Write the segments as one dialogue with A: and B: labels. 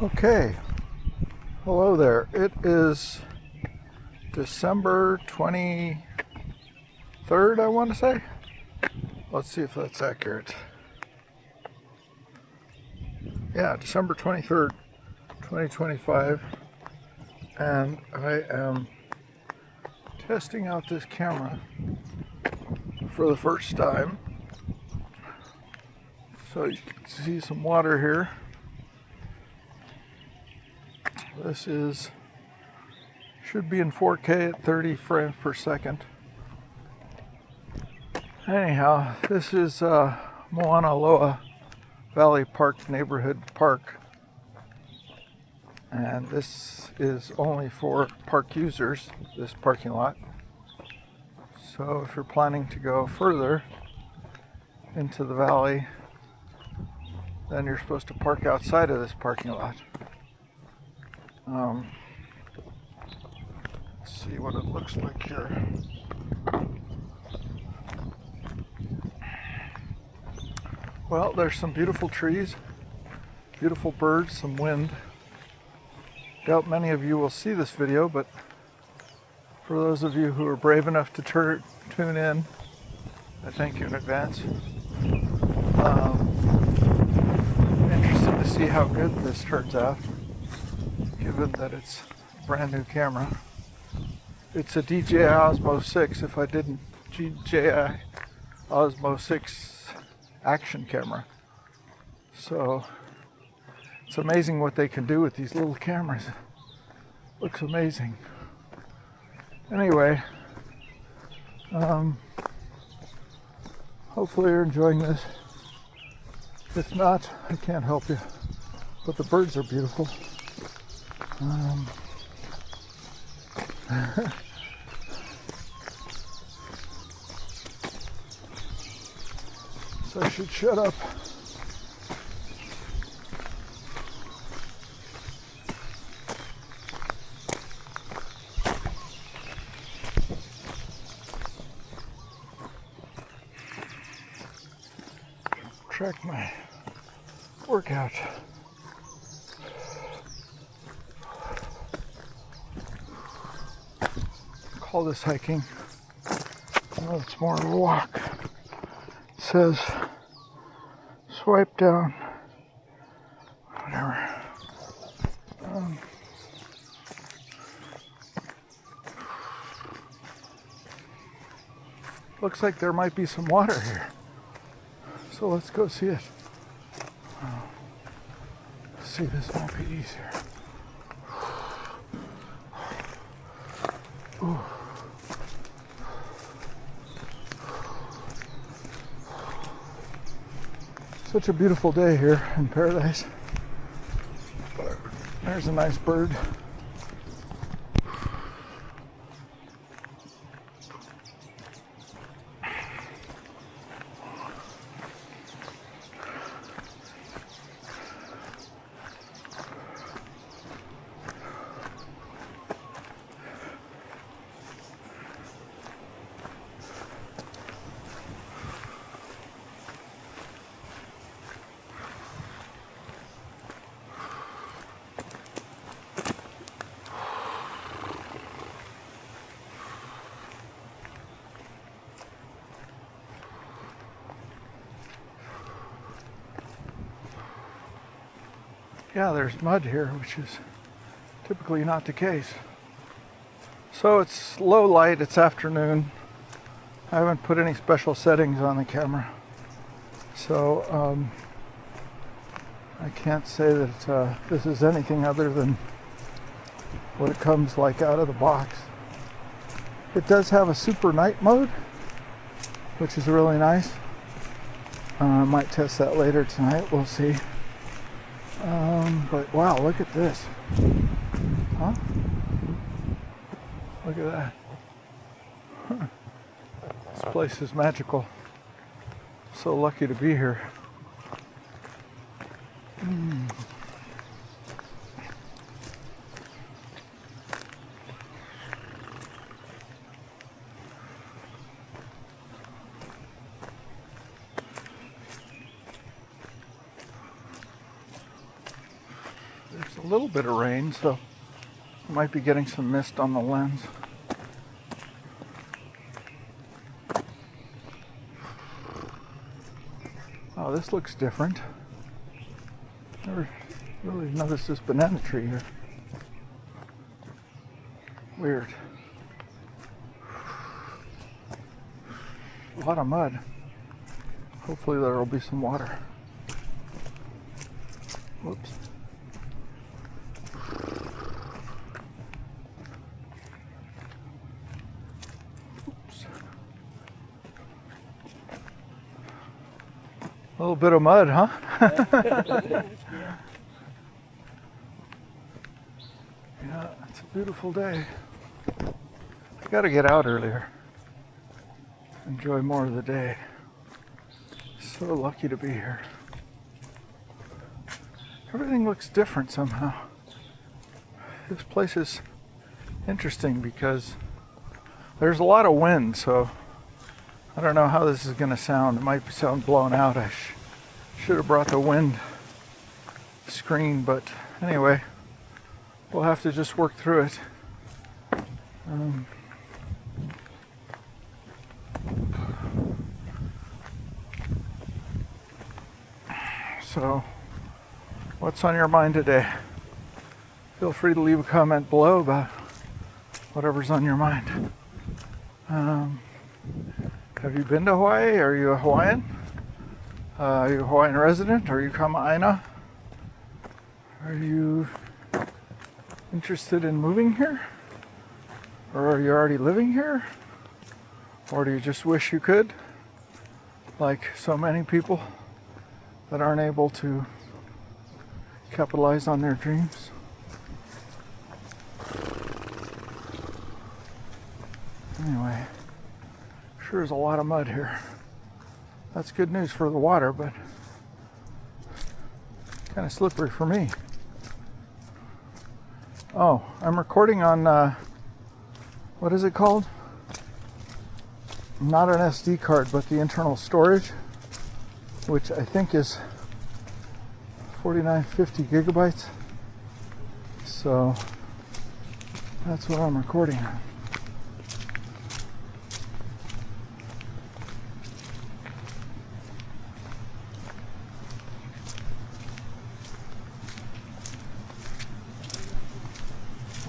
A: Okay, hello there. It is December 23rd, I want to say. Let's see if that's accurate. Yeah, December 23rd, 2025. And I am testing out this camera for the first time. So you can see some water here. This should be in 4K at 30 frames per second. Anyhow, this is Moanaloa Valley Park Neighborhood Park. And this is only for park users, this parking lot. So if you're planning to go further into the valley, then you're supposed to park outside of this parking lot. Let's see what it looks like here. Well, there's some beautiful trees, beautiful birds, some wind. Doubt many of you will see this video, but for those of you who are brave enough to tune in, I thank you in advance. Interested to see how good this turns out, given that it's a brand new camera. It's a DJI Osmo 6, if I didn't, DJI Osmo 6 action camera. So it's amazing what they can do with these little cameras. Looks amazing. Anyway, hopefully you're enjoying this. If not, I can't help you. But the birds are beautiful. So I should shut up. Track my workout. Call this hiking. Oh, it's more of a walk. It says swipe down. Whatever. Looks like there might be some water here. So let's go see it. See, this won't be easier. Ooh. Such a beautiful day here in paradise. There's a nice bird. Yeah, there's mud here, which is typically not the case. So it's low light, it's afternoon. I haven't put any special settings on the camera. So I can't say that this is anything other than what it comes like out of the box. It does have a super night mode, which is really nice. I might test that later tonight, we'll see. But wow, look at this. Huh? Look at that. Huh. This place is magical. I'm so lucky to be here. There's a little bit of rain, so I might be getting some mist on the lens. Oh, this looks different. Never really noticed this banana tree here. Weird. A lot of mud. Hopefully there will be some water. Whoops. Oops. A little bit of mud, huh? Yeah, it's a beautiful day. I gotta get out earlier. Enjoy more of the day. So lucky to be here. Everything looks different somehow. This place is interesting because there's a lot of wind, so I don't know how this is going to sound. It might sound blown out. I should have brought the wind screen, but anyway, we'll have to just work through it. So, what's on your mind today? Feel free to leave a comment below about whatever's on your mind. Have you been to Hawaii? Are you a Hawaiian? Are you a Hawaiian resident? Are you Kama'aina? Are you interested in moving here? Or are you already living here? Or do you just wish you could? Like so many people that aren't able to capitalize on their dreams. Anyway, sure is a lot of mud here. That's good news for the water, but kind of slippery for me. Oh, I'm recording on, what is it called? Not an SD card, but the internal storage, which I think is 4950 gigabytes. So that's what I'm recording on.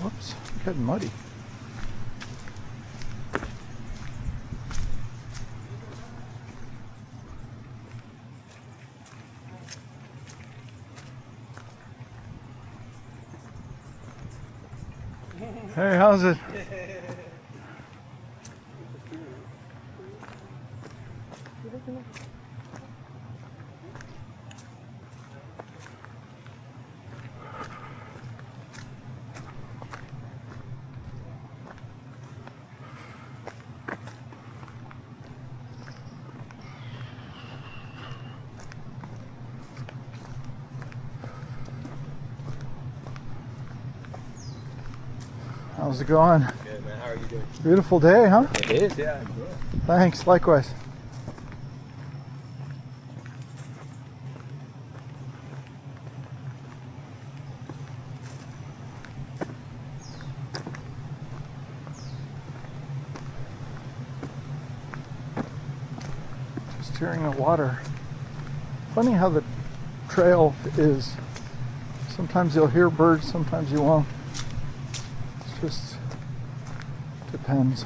A: Whoops, getting muddy. Hey, how's it? How's it going?
B: Good, man. How are you doing?
A: Beautiful day, huh?
B: It is, yeah.
A: Thanks, likewise. Just hearing the water. Funny how the trail is. Sometimes you'll hear birds, sometimes you won't. Just depends.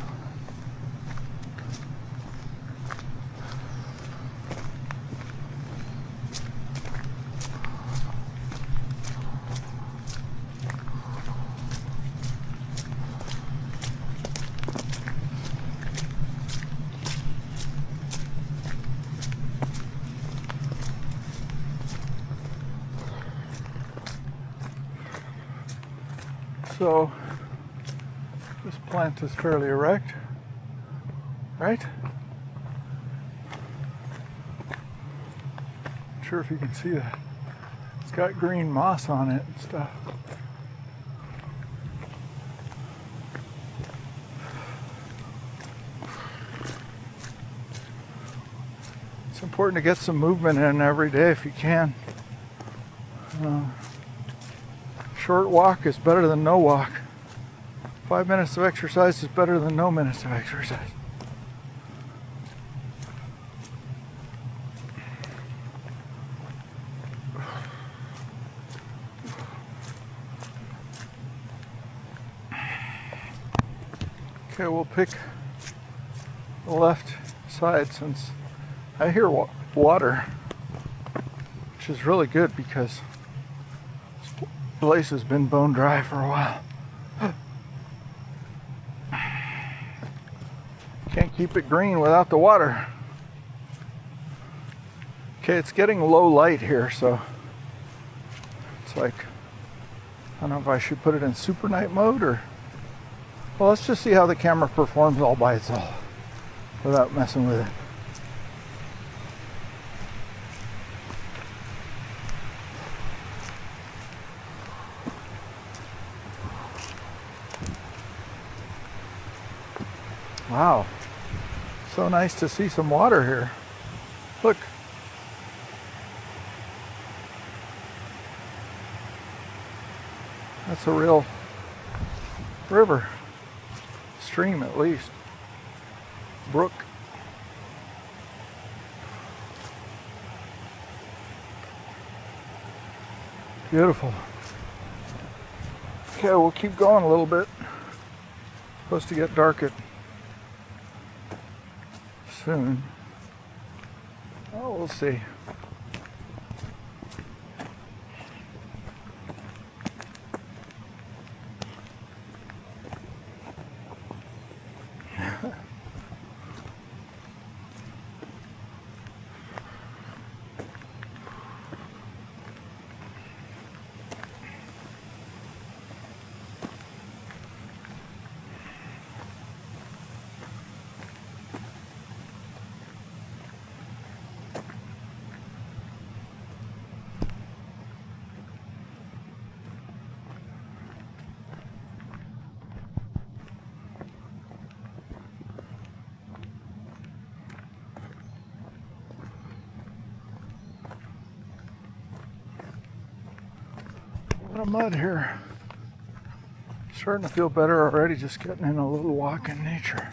A: So this plant is fairly erect, right? Not sure if you can see that. It's got green moss on it and stuff. It's important to get some movement in every day if you can. Short walk is better than no walk. 5 minutes of exercise is better than no minutes of exercise. Okay, we'll pick the left side since I hear water, which is really good because this place has been bone dry for a while. Can't keep it green without the water. Okay, it's getting low light here, so it's like, I don't know if I should put it in super night mode or, well, let's just see how the camera performs all by itself without messing with it. Wow, so nice to see some water here. Look. That's a real river. Stream at least. Brook. Beautiful. Okay, we'll keep going a little bit. Supposed to get dark at soon. Oh, we'll see. A lot of mud here. Starting to feel better already, just getting in a little walk in nature.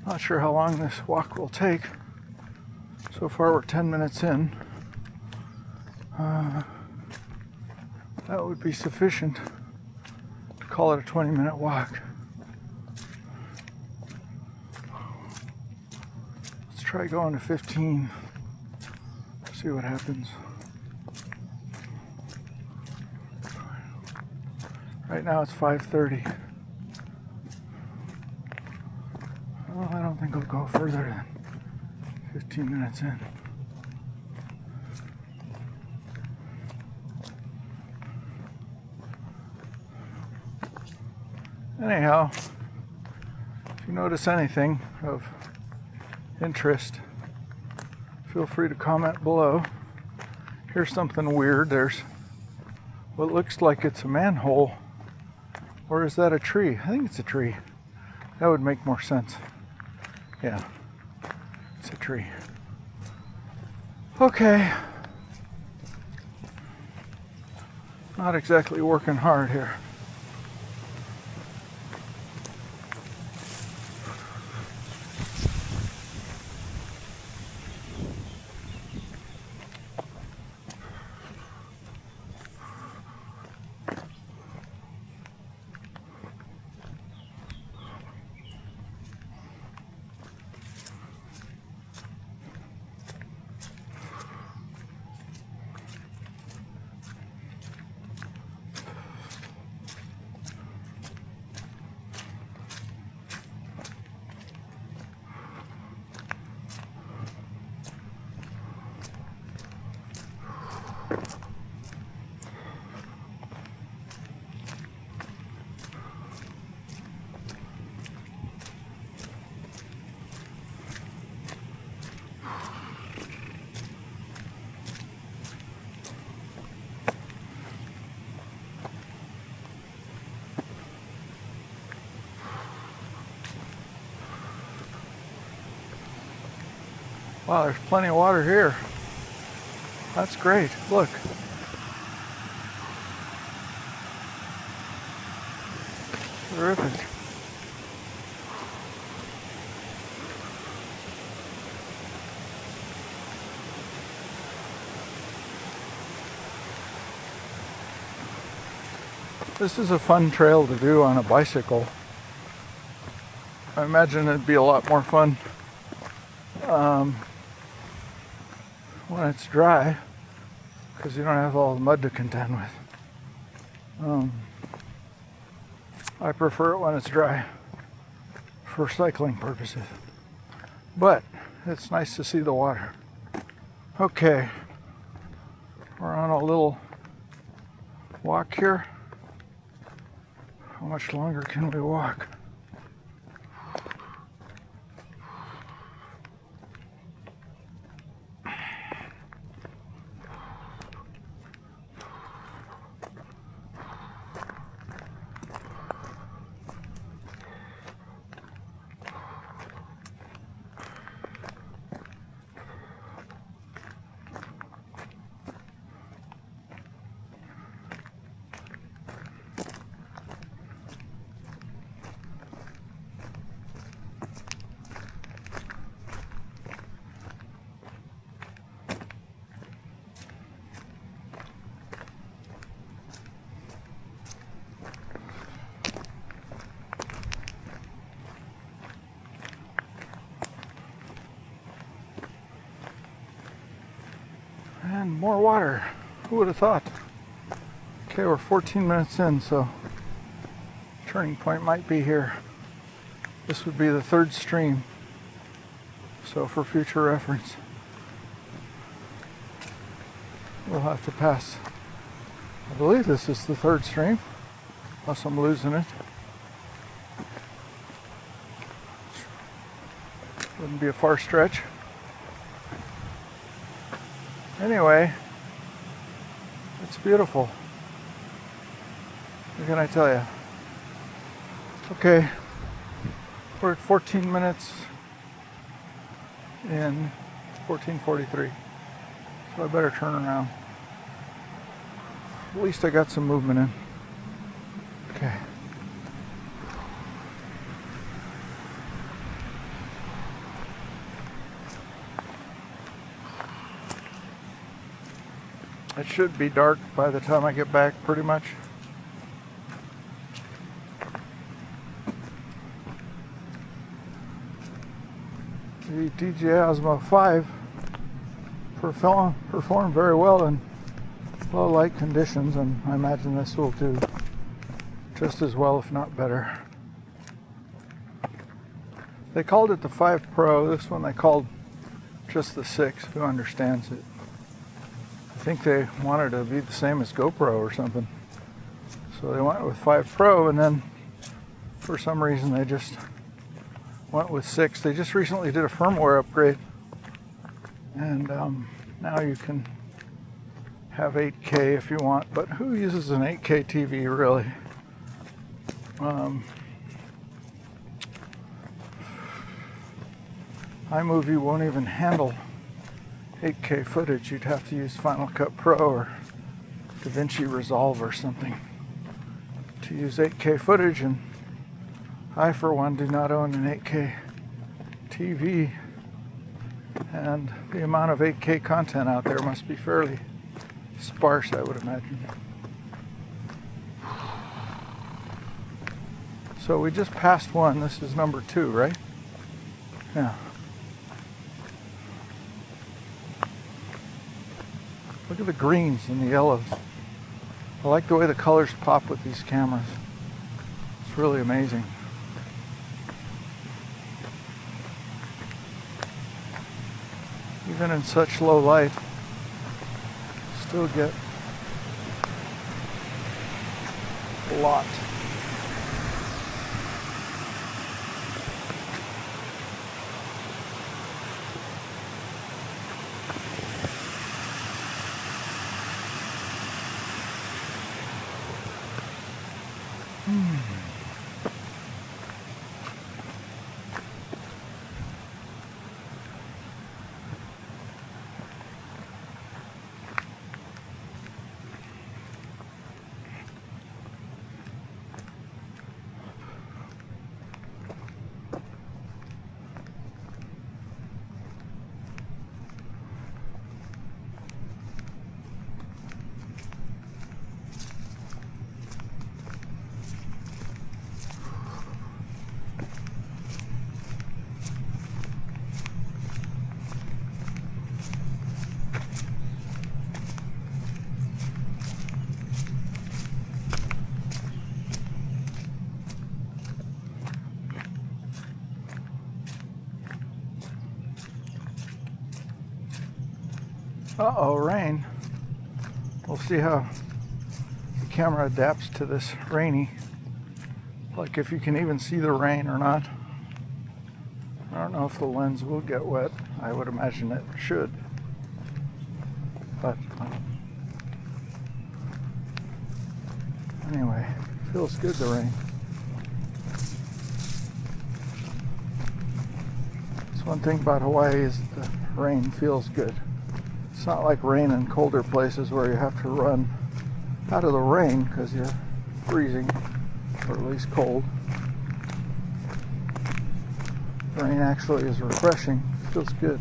A: Not sure how long this walk will take. So far we're 10 minutes in. That would be sufficient to call it a 20-minute walk. Let's try going to 15. See what happens. Right now it's 5:30. Well, I don't think I'll go further than 15 minutes in. Anyhow, if you notice anything of interest, feel free to comment below. Here's something weird. There's what looks like it's a manhole. Or is that a tree? I think it's a tree. That would make more sense. Yeah, it's a tree. Okay. Not exactly working hard here. Wow, there's plenty of water here. That's great. Look. Terrific. This is a fun trail to do on a bicycle. I imagine it'd be a lot more fun when it's dry, because you don't have all the mud to contend with. I prefer it when it's dry for cycling purposes, but it's nice to see the water. Okay, we're on a little walk here. How much longer can we walk? And more water. Who would have thought? Okay, we're 14 minutes in, so turning point might be here. This would be the third stream. So for future reference, we'll have to pass. I believe this is the third stream, unless I'm losing it. Wouldn't be a far stretch. Anyway, it's beautiful. What can I tell you? Okay, we're at 14 minutes in 14:43, so I better turn around. At least I got some movement in. Okay. It should be dark by the time I get back, pretty much. The DJI Osmo 5 performed very well in low light conditions, and I imagine this will do just as well, if not better. They called it the 5 Pro. This one they called just the 6. Who understands it? I think they wanted to be the same as GoPro or something. So they went with 5 Pro, and then for some reason they just went with 6. They just recently did a firmware upgrade, and now you can have 8K if you want, but who uses an 8K TV really? iMovie won't even handle 8K footage. You'd have to use Final Cut Pro or DaVinci Resolve or something to use 8K footage, and I, for one, do not own an 8K TV, and the amount of 8K content out there must be fairly sparse, I would imagine. So we just passed one. This is number 2, right? Yeah. Look at the greens and the yellows. I like the way the colors pop with these cameras. It's really amazing. Even in such low light, still get a lot. Uh-oh, rain. We'll see how the camera adapts to this rainy. Like if you can even see the rain or not. I don't know if the lens will get wet. I would imagine it should. But anyway, feels good, the rain. That's one thing about Hawaii is the rain feels good. It's not like rain in colder places where you have to run out of the rain because you're freezing, or at least cold. Rain actually is refreshing. It feels good.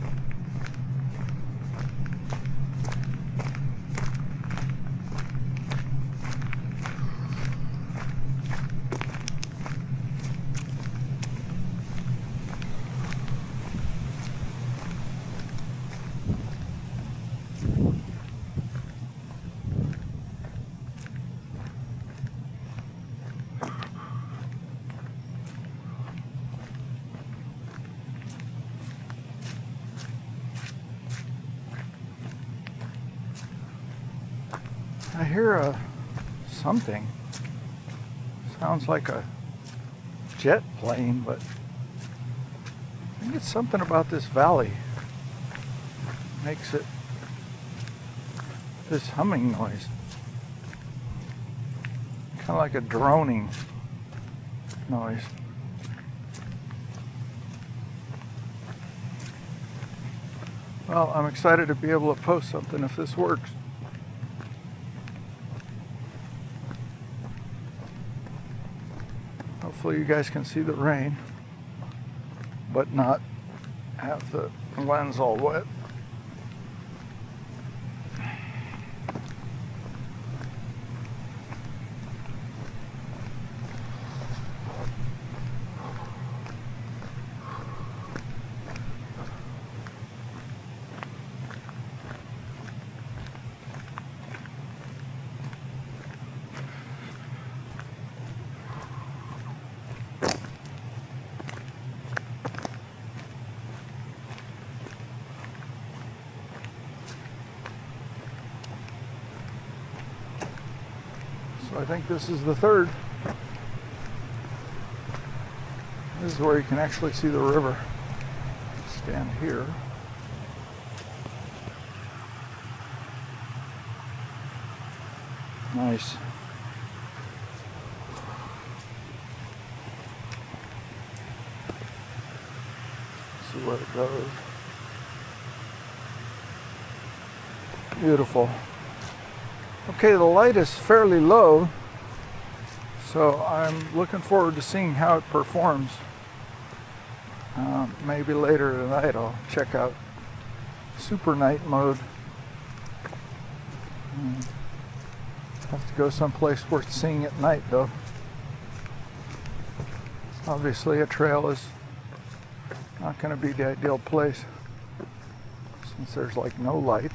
A: I hear something. Sounds like a jet plane, but I think it's something about this valley. Makes it this humming noise. Kind of like a droning noise. Well, I'm excited to be able to post something if this works. Hopefully you guys can see the rain, but not have the lens all wet. So I think this is the third. This is where you can actually see the river. Stand here. Nice. See where it goes. Beautiful. Okay, the light is fairly low, so I'm looking forward to seeing how it performs. Maybe later tonight I'll check out super night mode. Have to go someplace worth seeing at night though. Obviously a trail is not going to be the ideal place since there's like no light.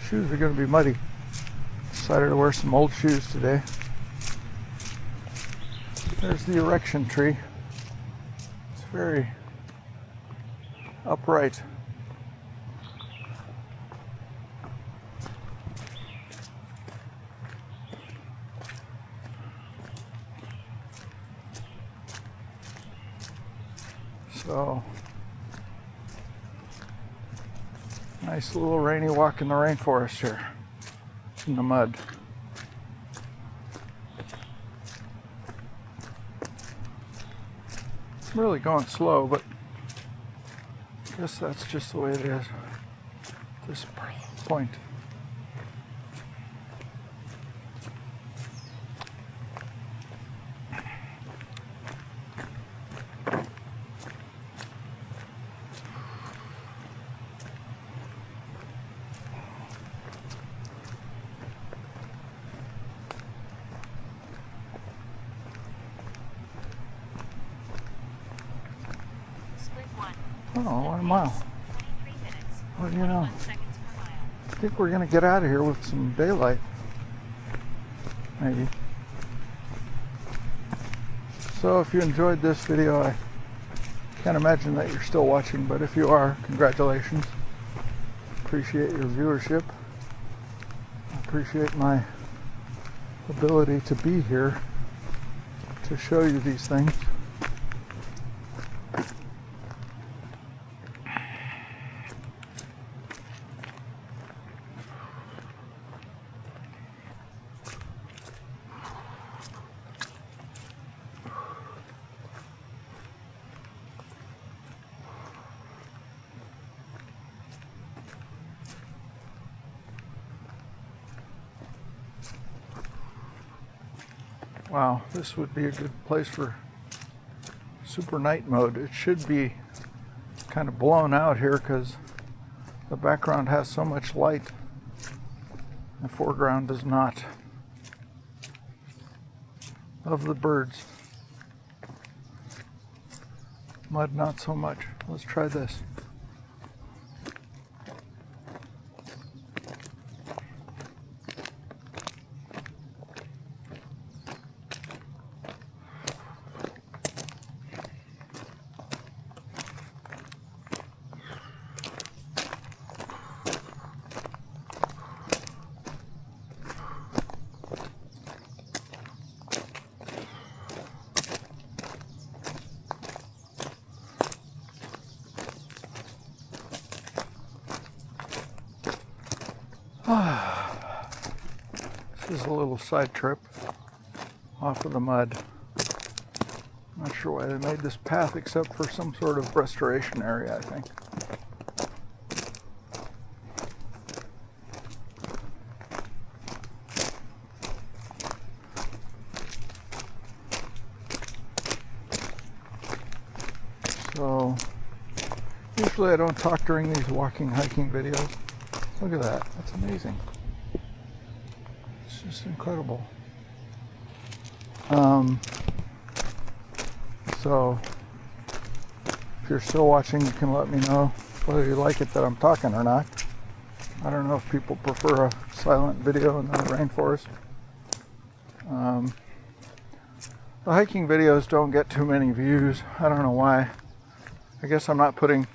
A: Shoes are going to be muddy. Decided to wear some old shoes today. There's the erection tree. It's very upright. So, nice little rainy walk in the rainforest here, in the mud. I'm really going slow, but I guess that's just the way it is at this point. Oh, 1 mile. Well, you know, I think we're going to get out of here with some daylight. Maybe. So if you enjoyed this video, I can't imagine that you're still watching, but if you are, congratulations. Appreciate your viewership. I appreciate my ability to be here to show you these things. Wow, this would be a good place for super night mode. It should be kind of blown out here because the background has so much light. The foreground does not. Love the birds. Mud, not so much. Let's try this. This is a little side trip off of the mud. Not sure why they made this path except for some sort of restoration area, I think. So, usually I don't talk during these walking, hiking videos. Look at that, that's amazing. It's just incredible. So, if you're still watching, you can let me know whether you like it that I'm talking or not. I don't know if people prefer a silent video in the rainforest. The hiking videos don't get too many views. I don't know why. I guess I'm not putting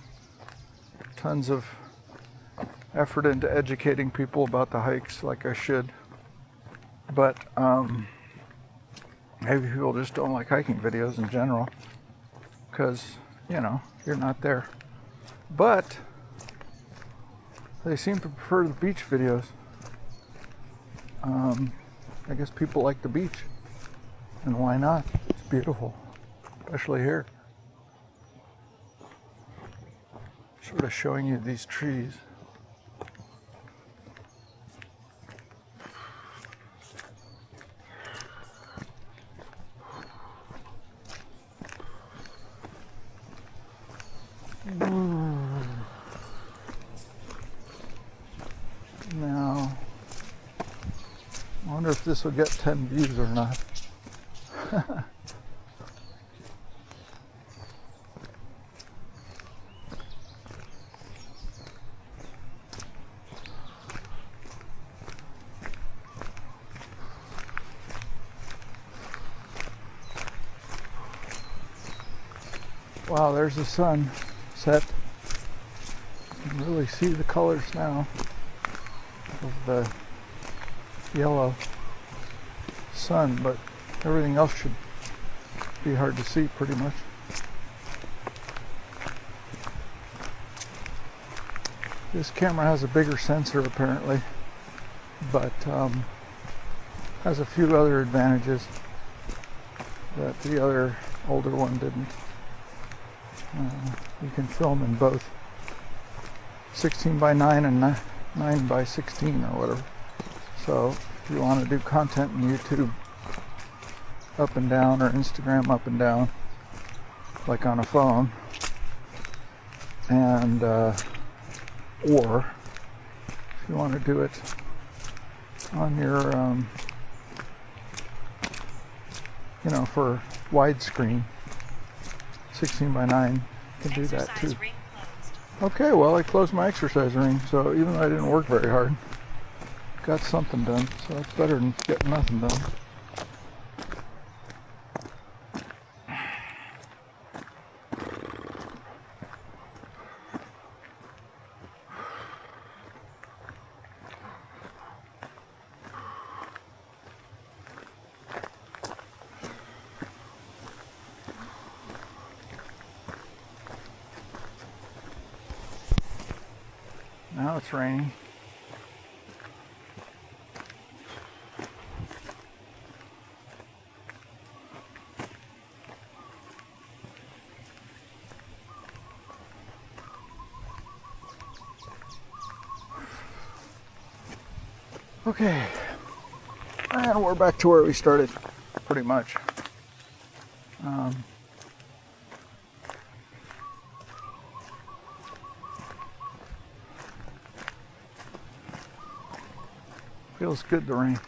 A: tons of effort into educating people about the hikes like I should. But maybe people just don't like hiking videos in general because, you know, you're not there. But they seem to prefer the beach videos. I guess people like the beach. And why not? It's beautiful, especially here. Sort of showing you these trees. Now, I wonder if this will get 10 views or not. Wow, there's the sun set. You can really see the colors now of the yellow sun, but everything else should be hard to see pretty much. This camera has a bigger sensor apparently, but has a few other advantages that the other older one didn't. You can film in both 16 by 9 and 9 by 16 or whatever. So if you want to do content in YouTube up and down or Instagram up and down like on a phone, and or if you want to do it on your you know, for widescreen 16 by 9, you can do that too. Okay, well, I closed my exercise ring, so even though I didn't work very hard, got something done, so that's better than getting nothing done. Now it's raining. Okay, and we're back to where we started, pretty much. Feels good to rain.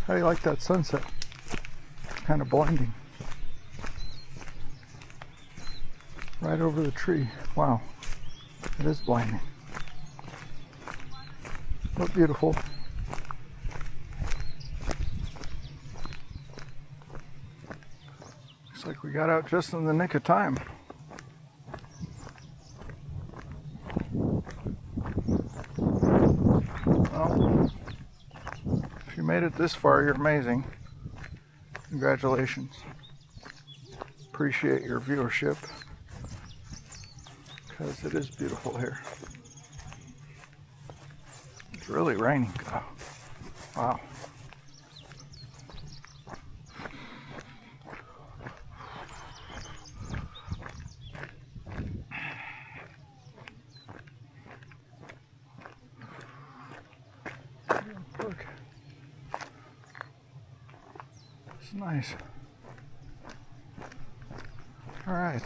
A: How do you like that sunset? Kind of blinding. Right over the tree. Wow, it is blinding. But beautiful. Looks like we got out just in the nick of time. Well, if you made it this far, you're amazing. Congratulations. Appreciate your viewership, because it is beautiful here. It's really raining. Oh, wow. Look. It's nice. All right.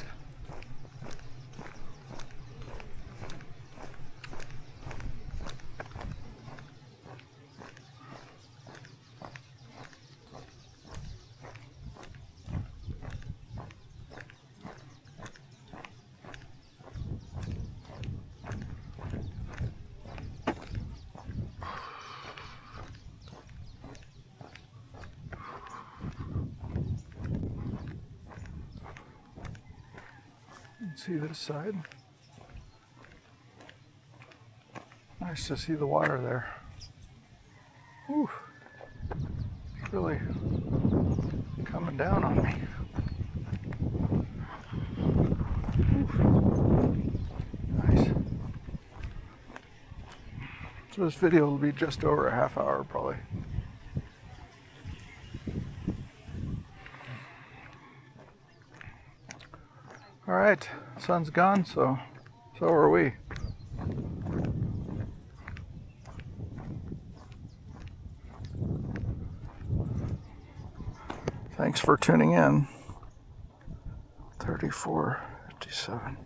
A: Let's see this side. Nice to see the water there. Whew. It's really coming down on me. Whew. Nice. So this video will be just over a half hour probably. All right, sun's gone, so are we. Thanks for tuning in. 34:57.